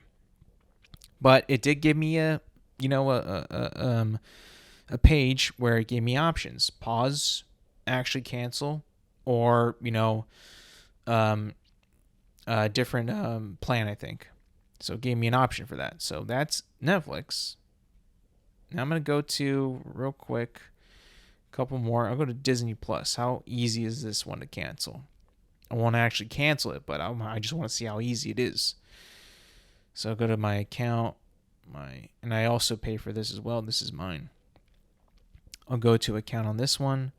But it did give me a page where it gave me options: pause, actually cancel, or a different plan, I think. So it gave me an option for that. So that's Netflix. Now I'm gonna go to real quick a couple more. I'll go to Disney Plus. How easy is this one to cancel? I want to actually cancel it, but I just want to see how easy it is. So I'll go to my account, and I also pay for this as well. This is mine. I'll go to account on this one.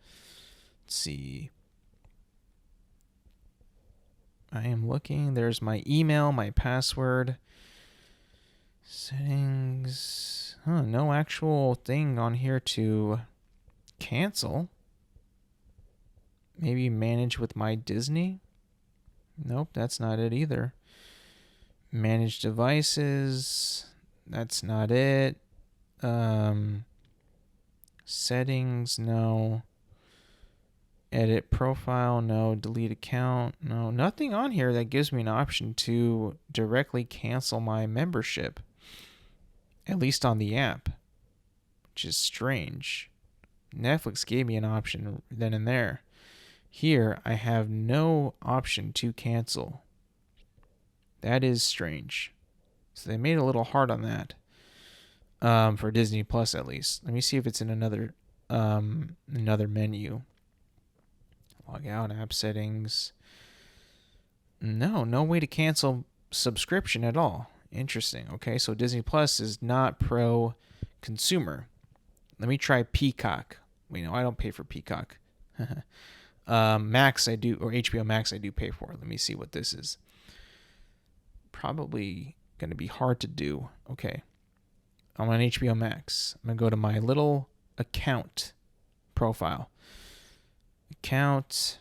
Let's see. I am looking. There's my email, my password, settings. No actual thing on here to cancel. Maybe manage with my Disney. Nope, that's not it either. Manage devices. That's not it. Settings, no. Edit profile, no. Delete account, no. Nothing on here that gives me an option to directly cancel my membership. At least on the app, which is strange. Netflix gave me an option then and there. Here, I have no option to cancel. That is strange. So they made it a little hard on that. For Disney Plus, at least. Let me see if it's in another menu. Log out, app settings. No way to cancel subscription at all. Interesting. Okay, so Disney Plus is not pro consumer. Let me try Peacock. Wait, no, I don't pay for Peacock. Max I do, or HBO Max I do pay for. Let me see what this is. Probably going to be hard to do. Okay. I'm on HBO Max. I'm going to go to my little account profile. Account.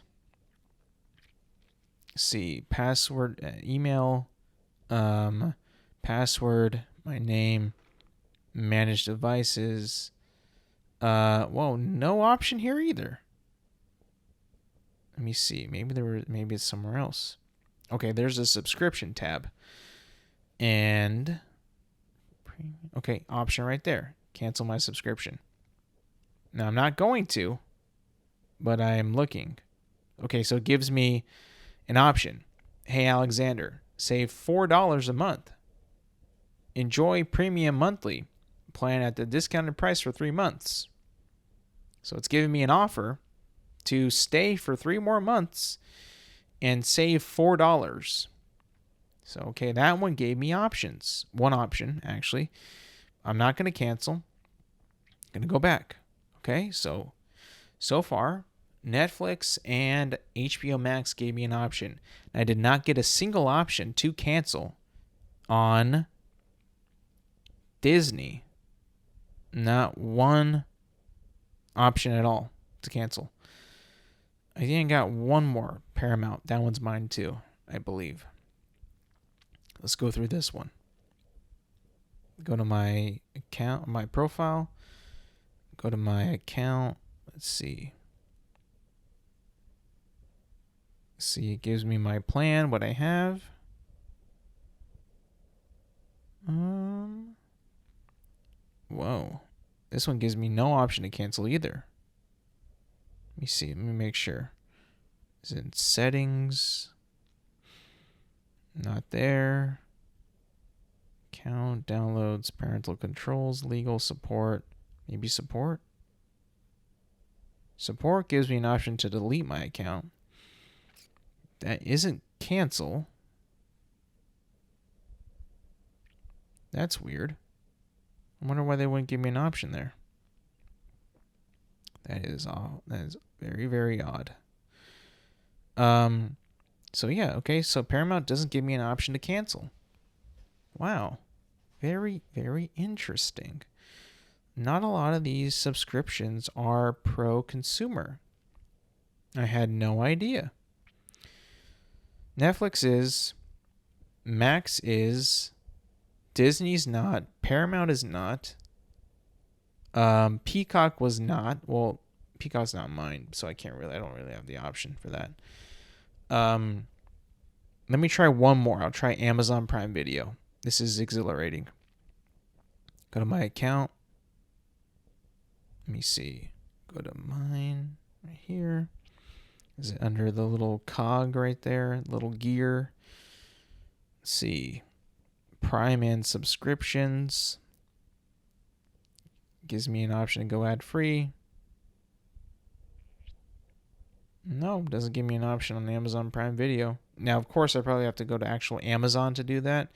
See, password, email, password, my name, manage devices. Whoa, no option here either. Let me see. Maybe it's somewhere else. Okay, there's a subscription tab. And okay, option right there. Cancel my subscription. Now I'm not going to, but I am looking. Okay, so it gives me an option. Hey Alexander, save $4 a month. Enjoy premium monthly plan at the discounted price for 3 months. So it's giving me an offer to stay for 3 more months and save $4. So, okay, that one gave me options. One option, actually. I'm not going to cancel. I'm going to go back. Okay, so far, Netflix and HBO Max gave me an option. I did not get a single option to cancel on Disney. Not one option at all to cancel. I think I got one more. Paramount. That one's mine too, I believe. Let's go through this one. Go to my account, my profile. Go to my account. Let's see. See, it gives me my plan, what I have. Whoa. This one gives me no option to cancel either. Let me see. Let me make sure. Is it in settings? Not there. Account, downloads, parental controls, legal support. Maybe support? Support gives me an option to delete my account. That isn't cancel. That's weird. I wonder why they wouldn't give me an option there. That is very, very odd. So yeah, okay, so Paramount doesn't give me an option to cancel. Wow. Very, very interesting. Not a lot of these subscriptions are pro-consumer. I had no idea. Netflix is, Max is, Disney's not, Paramount is not, Peacock was not. Well, Peacock's not mine, so I don't really have the option for that. Let me try one more. I'll try Amazon Prime Video. This is exhilarating. Go to my account. Let me see. Go to mine right here. Is it under the little cog right there? Little gear. Let's see. Prime and subscriptions. Gives me an option to go ad free. No, doesn't give me an option on Amazon Prime Video. Now, of course, I probably have to go to actual Amazon to do that.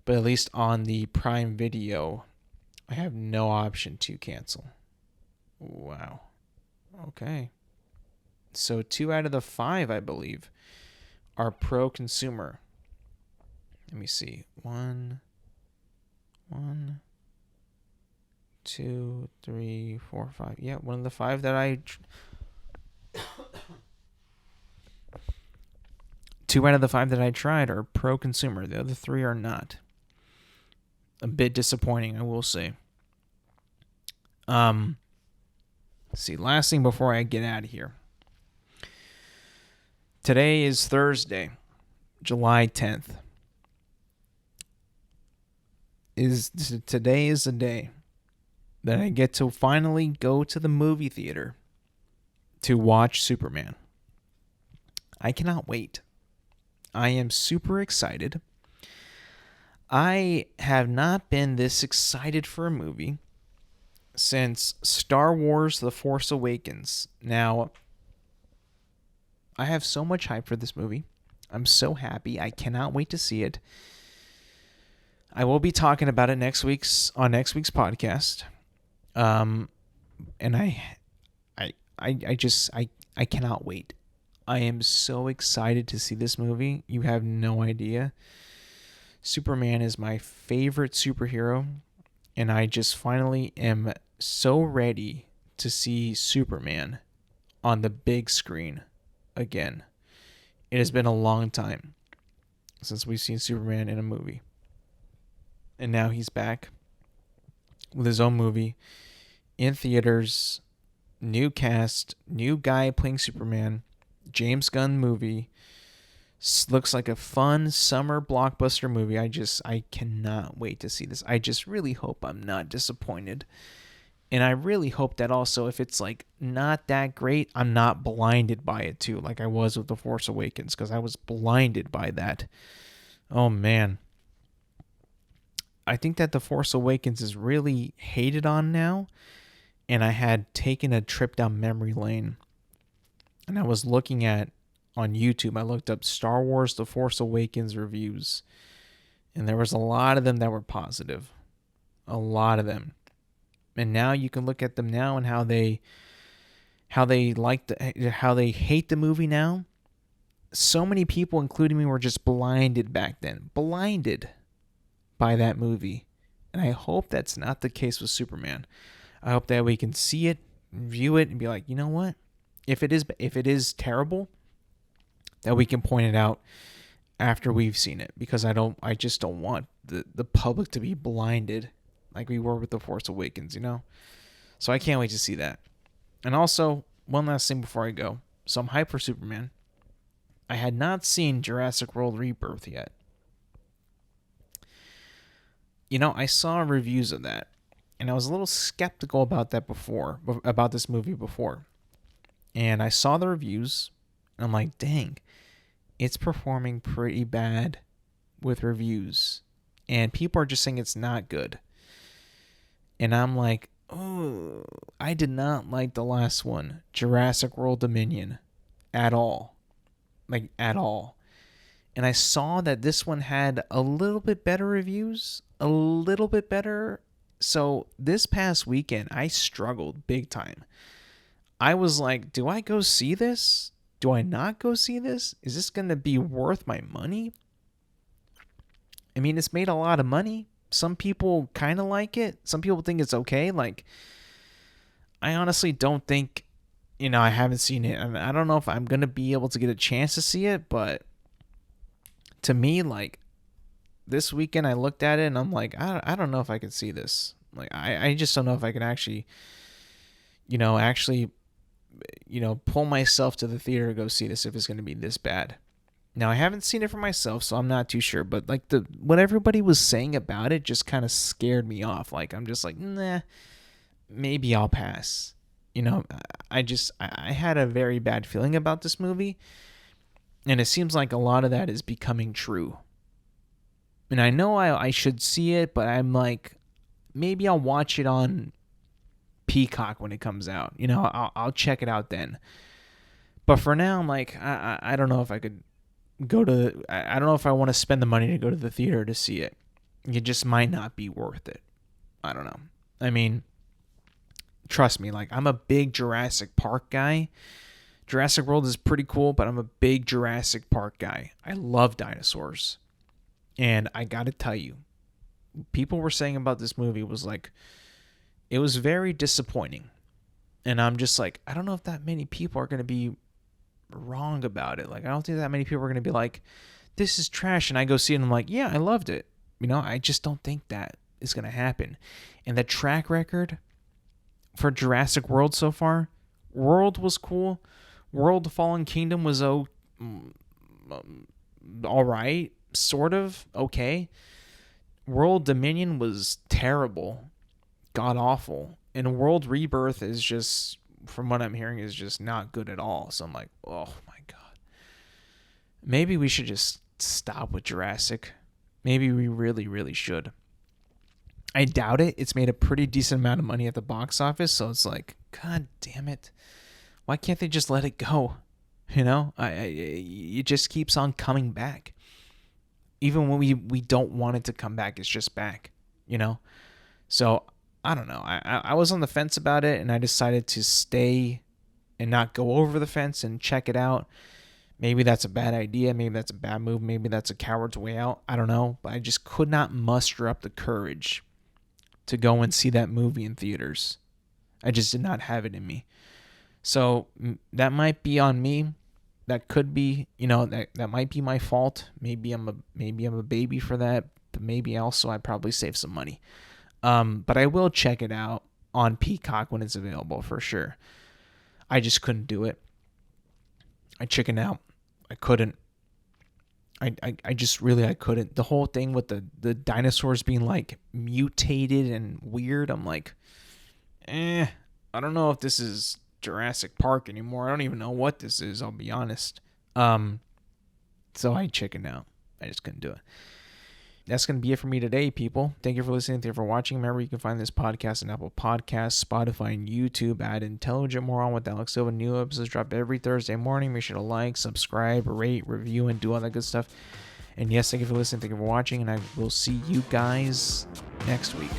But at least on the Prime Video, I have no option to cancel. Wow. Okay. So 2 out of the 5, I believe, are pro-consumer. Let me see. 1, 2, 3, 4, 5. Yeah, one of the 5 that I... 2 out of the 5 that I tried are pro-consumer. The other 3 are not. A bit disappointing, I will say. Let's see, last thing before I get out of here. Today is Thursday, July 10th. Today is the day that I get to finally go to the movie theater to watch Superman. I cannot wait. I am super excited. I have not been this excited for a movie since Star Wars The Force Awakens. Now, I have so much hype for this movie. I'm so happy. I cannot wait to see it. I will be talking about it next week's podcast. And I cannot wait. I am so excited to see this movie. You have no idea. Superman is my favorite superhero, and I just finally am so ready to see Superman on the big screen again. It has been a long time since we've seen Superman in a movie. And now he's back with his own movie in theaters, new cast, new guy playing Superman, James Gunn movie. Looks like a fun summer blockbuster movie. I cannot wait to see this. I just really hope I'm not disappointed. And I really hope that also, if it's like not that great, I'm not blinded by it too, like I was with The Force Awakens, because I was blinded by that. Oh man. I think that The Force Awakens is really hated on now, and I had taken a trip down memory lane And I was looking at on YouTube, I looked up Star Wars The Force Awakens reviews, and there was a lot of them that were positive. A lot of them. And now you can look at them now and how they how they hate the movie now. So many people, including me, were just blinded back then. Blinded by that movie. And I hope that's not the case with Superman. I hope that we can see it, view it, and be like, you know what? If it is terrible, that we can point it out after we've seen it. Because I just don't want the public to be blinded like we were with The Force Awakens, you know? So I can't wait to see that. And also, one last thing before I go. So I'm hyped for Superman. I had not seen Jurassic World Rebirth yet. You know, I saw reviews of that, and I was a little skeptical about this movie before. And I saw the reviews, and I'm like, dang, it's performing pretty bad with reviews. And people are just saying it's not good. And I'm like, oh, I did not like the last one, Jurassic World Dominion, at all. Like, at all. And I saw that this one had a little bit better reviews. A little bit better. So this past weekend, I struggled big time. I was like, do I go see this? Do I not go see this? Is this going to be worth my money? I mean, it's made a lot of money. Some people kind of like it. Some people think it's okay. Like, I honestly don't think, I haven't seen it. I don't know if I'm going to be able to get a chance to see it, but to me, like, this weekend I looked at it and I'm like, I don't know if I can see this. Like, I just don't know if I can actually pull myself to the theater to go see this if it's going to be this bad. Now, I haven't seen it for myself, so I'm not too sure. But, like, what everybody was saying about it just kind of scared me off. Like, I'm just like, nah, maybe I'll pass. I had a very bad feeling about this movie. And it seems like a lot of that is becoming true. And I know I should see it, but I'm like, maybe I'll watch it on Peacock when it comes out. I'll check it out then. But for now, I'm like, I don't know if I could I don't know if I want to spend the money to go to the theater to see it. It just might not be worth it. I don't know. I mean, trust me, like, I'm a big Jurassic Park guy. Jurassic World is pretty cool, but I'm a big Jurassic Park guy. I love dinosaurs. And I gotta tell you, people were saying about this movie was like, it was very disappointing. And I'm just like, I don't know if that many people are going to be wrong about it. Like, I don't think that many people are going to be like, this is trash. And I go see it and I'm like, yeah, I loved it. I just don't think that is going to happen. And the track record for Jurassic World so far, World was cool. World the Fallen Kingdom was all right, sort of okay. World Dominion was terrible, god awful, and World Rebirth is just, from what I'm hearing, is just not good at all. So I'm like, oh my god, maybe we should just stop with Jurassic. Maybe we really, really should. I doubt it. It's made a pretty decent amount of money at the box office, so it's like, god damn it. Why can't they just let it go? It just keeps on coming back. Even when we don't want it to come back, it's just back, So, I don't know. I was on the fence about it, and I decided to stay and not go over the fence and check it out. Maybe that's a bad idea. Maybe that's a bad move. Maybe that's a coward's way out. I don't know. But I just could not muster up the courage to go and see that movie in theaters. I just did not have it in me. So that might be on me. That could be, that might be my fault. Maybe I'm a baby for that, but maybe also I probably save some money. But I will check it out on Peacock when it's available for sure. I just couldn't do it. I chickened out. I couldn't. I just really, I couldn't. The whole thing with the dinosaurs being like mutated and weird, I'm like, I don't know if this is Jurassic Park anymore. I don't even know what this is, I'll be honest. So I chickened out. I just couldn't do it. that's going to be it for me today, people. Thank you for listening. Thank you for watching. Remember, you can find this podcast on Apple Podcasts, Spotify, and YouTube at Intelligent Moron with Alex Silva. New episodes drop every Thursday morning. Make sure to like, subscribe, rate, review, and do all that good stuff. And yes, thank you for listening. Thank you for watching. And I will see you guys next week.